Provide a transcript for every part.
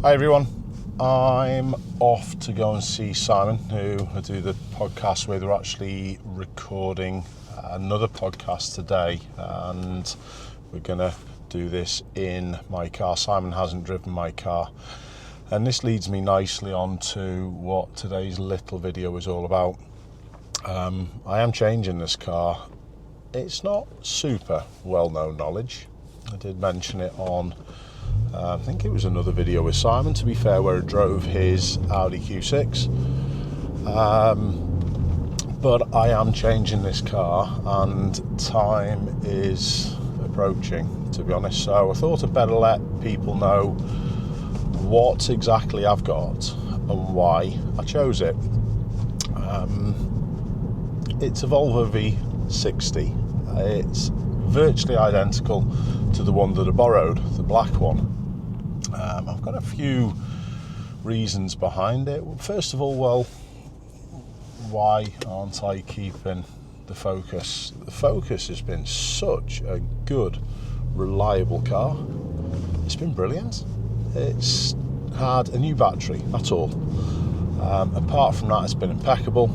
Hi everyone, I'm off to go and see Simon, who I do the podcast with. We're actually recording another podcast today, and we're going to do this in my car. Simon hasn't driven my car, and this leads me nicely on to what today's little video is all about. I am changing this car. It's not super well-known knowledge. I did mention it on I think it was another video with Simon, to be fair, where I drove his Audi Q6. But I am changing this car and time is approaching, to be honest. So I thought I'd better let people know what exactly I've got and why I chose it. It's a Volvo V60. It's virtually identical to the one that I borrowed, the black one. I've got a few reasons behind it. First of all, why aren't I keeping the Focus? The Focus has been such a good, reliable car. It's been brilliant. It's had a new battery, that's all. Apart from that, it's been impeccable.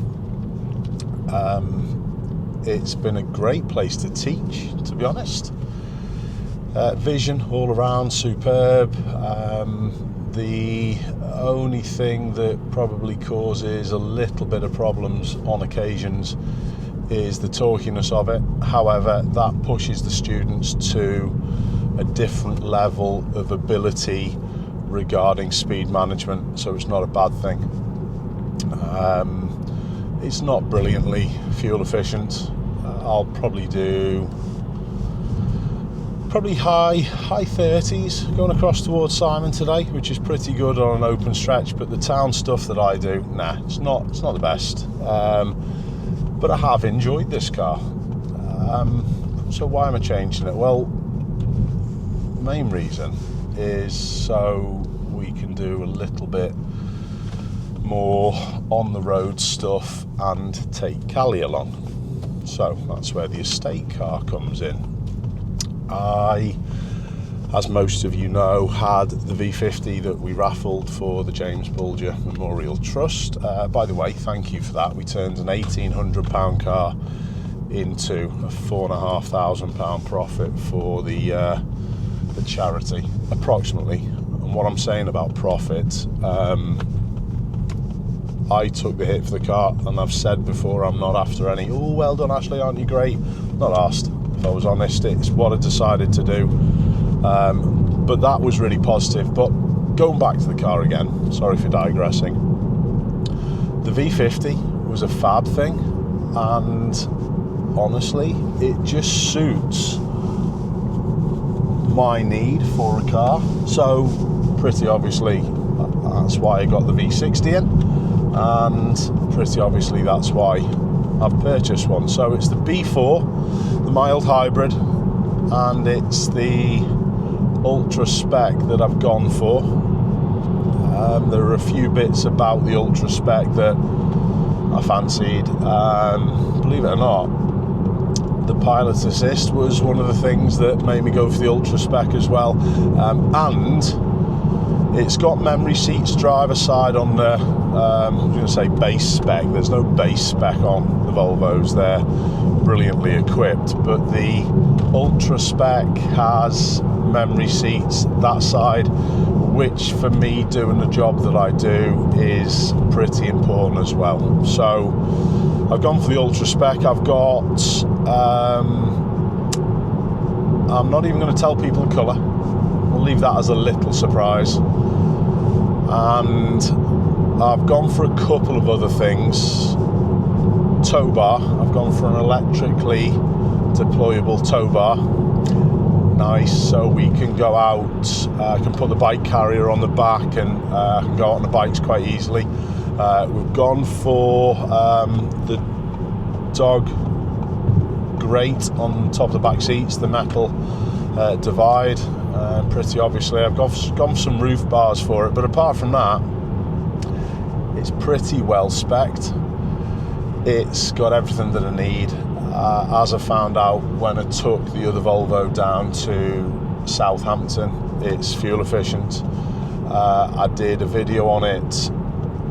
It's been a great place to teach, to be honest. Vision all around, superb. The only thing that probably causes a little bit of problems on occasions is the torquiness of it. However, that pushes the students to a different level of ability regarding speed management, so it's not a bad thing. It's not brilliantly fuel efficient. I'll probably do high 30s going across towards Simon today, which is pretty good on an open stretch. But the town stuff that I do, it's not the best. But I have enjoyed this car. So why am I changing it? Well, the main reason is so we can do a little bit more on the road stuff and take Callie along. So that's where the estate car comes in. I, as most of you know, had the V50 that we raffled for the James Bulger Memorial Trust. By the way, thank you for that. We turned an £1,800 car into a £4,500 profit for the charity, approximately. And what I'm saying about profit, I took the hit for the car, and I've said before, I'm not after any, oh, well done, Ashley, aren't you great? Not asked. If I was honest, it's what I decided to do. But that was really positive. But going back to the car again, sorry for digressing. The V50 was a fab thing, and honestly, it just suits my need for a car. So pretty obviously, that's why I got the V60 in, and pretty obviously that's why I've purchased one. So it's the B4, the mild hybrid, and it's the ultra spec that I've gone for. There are a few bits about the ultra spec that I fancied. Believe it or not, the pilot assist was one of the things that made me go for the ultra spec as well. And it's got memory seats driver side on the, I was going to say base spec. There's no base spec on the Volvos. They're brilliantly equipped, but the ultra spec has memory seats that side, which for me doing the job that I do is pretty important as well. So I've gone for the ultra spec. I've got, I'm not even going to tell people the colour. I'll leave that as a little surprise. And I've gone for a couple of other things. Tow bar. I've gone for an electrically deployable tow bar. Nice, so we can go out. I can put the bike carrier on the back and can go out on the bikes quite easily. We've gone for the dog grate on top of the back seats, the metal divide. Pretty obviously, I've gone for some roof bars for it, but apart from that, it's pretty well spec'd. It's got everything that I need. As I found out when I took the other Volvo down to Southampton, it's fuel efficient. I did a video on it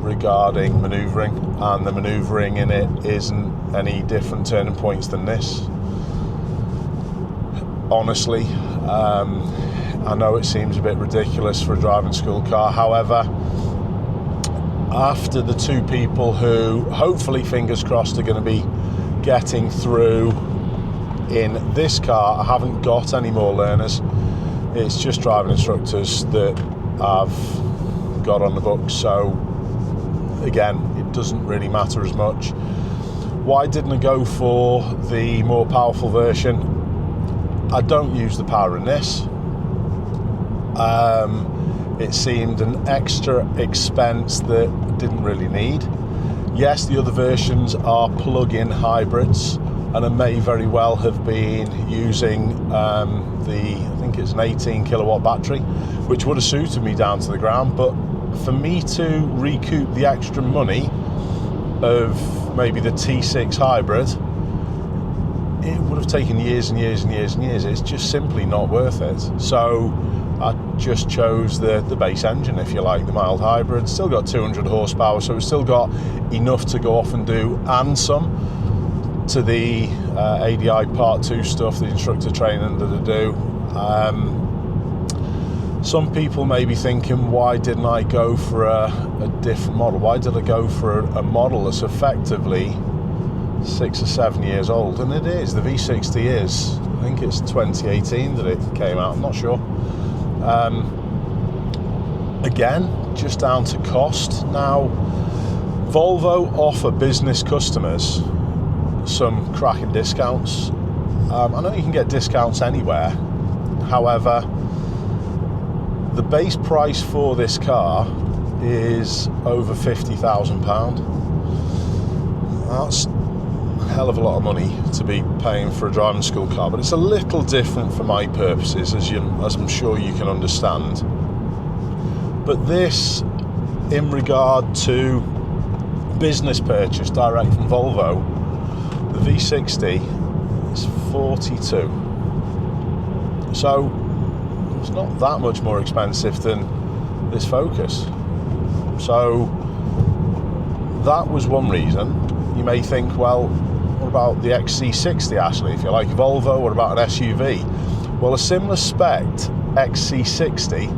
regarding manoeuvring, and the manoeuvring in it isn't any different turning points than this. Honestly, I know it seems a bit ridiculous for a driving school car. However, after the two people who hopefully, fingers crossed, are going to be getting through in this car, I haven't got any more learners. It's just driving instructors that I've got on the books. So again, it doesn't really matter as much. Why didn't I go for the more powerful version? I don't use the power in this. It seemed an extra expense that I didn't really need. Yes, the other versions are plug-in hybrids, and I may very well have been using I think it's an 18 kilowatt battery, which would have suited me down to the ground. But for me to recoup the extra money of maybe the T6 hybrid, it would have taken years and years and years and years. It's just simply not worth it. So I just chose the base engine, if you like, the mild hybrid. Still got 200 horsepower, so it's still got enough to go off and do, and some, to the ADI Part 2 stuff, the instructor training that I do. Some people may be thinking, why didn't I go for a different model? Why did I go for a model that's effectively 6 or 7 years old? And it is. The V60 is. I think it's 2018 that it came out. I'm not sure. Again, just down to cost. Now, Volvo offer business customers some cracking discounts. I know you can get discounts anywhere. However, the base price for this car is over £50,000. That's a hell of a lot of money to be paying for a driving school car, but it's a little different for my purposes, as I'm sure you can understand. But this, in regard to business purchase direct from Volvo, the V60 is 42. So it's not that much more expensive than this Focus. So that was one reason. You may think, well, what about the XC60, Ashley? If you like Volvo, what about an SUV? Well, a similar spec XC60,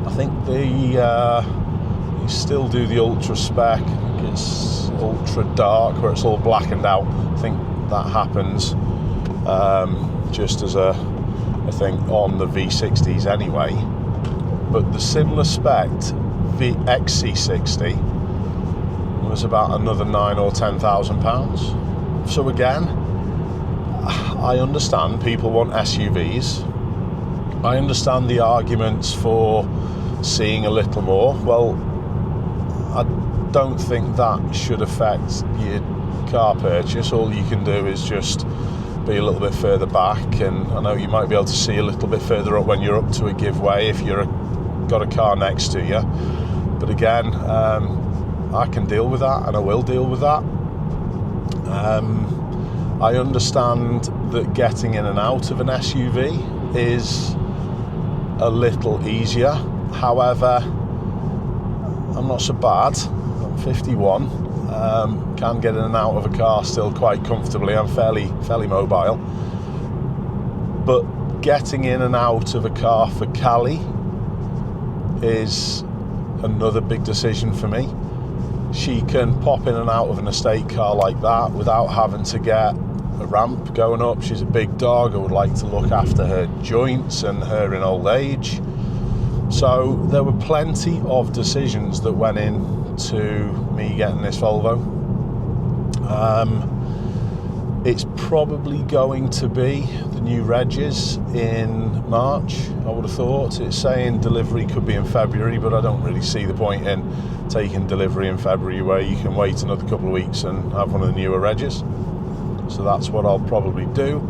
I think you still do the ultra spec. I think it's ultra dark, where it's all blackened out. I think that happens just as a thing on the V60s anyway. But the similar spec XC60 was about another £9,000 or £10,000. So again, I understand people want SUVs. I understand the arguments for seeing a little more. Well, I don't think that should affect your car purchase. All you can do is just be a little bit further back, and I know you might be able to see a little bit further up when you're up to a giveaway if you're got a car next to you. But again, I can deal with that, and I will deal with that. I understand that getting in and out of an SUV is a little easier. However, I'm not so bad. I'm 51. Can get in and out of a car still quite comfortably. I'm fairly mobile. But getting in and out of a car for Callie is another big decision for me. She can pop in and out of an estate car like that without having to get a ramp going up. She's a big dog. I would like to look after her joints and her in old age. So there were plenty of decisions that went into me getting this Volvo. It's probably going to be the new regs in March, I would have thought. It's saying delivery could be in February, but I don't really see the point in taking delivery in February where you can wait another couple of weeks and have one of the newer regs. So that's what I'll probably do.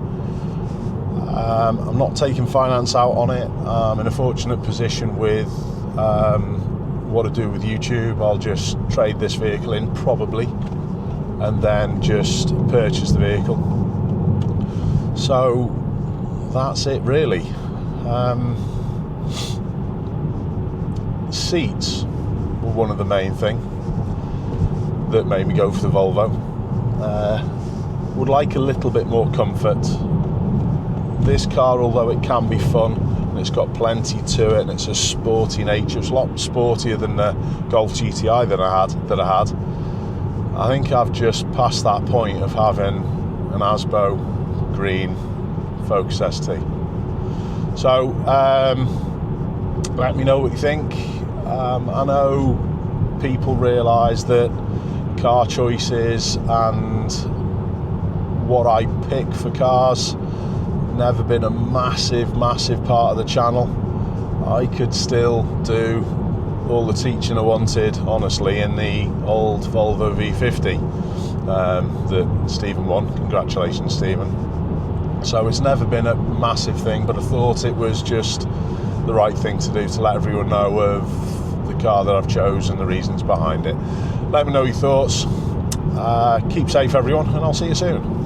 I'm not taking finance out on it. I'm in a fortunate position with what I do with YouTube. I'll just trade this vehicle in probably, and then just purchase the vehicle. So that's it really. seats were one of the main thing that made me go for the Volvo. Would like a little bit more comfort. This car, although it can be fun, and it's got plenty to it, and it's a sporty nature, it's a lot sportier than the Golf GTI that I had. I think I've just passed that point of having an Asbo green Focus ST. So let me know what you think. I know people realise that car choices and what I pick for cars never been a massive part of the channel. I could still do all the teaching I wanted, honestly, in the old Volvo V60 that Stephen won. Congratulations, Stephen. So it's never been a massive thing, but I thought it was just the right thing to do to let everyone know of the car that I've chosen, the reasons behind it. Let me know your thoughts. Keep safe, everyone, and I'll see you soon.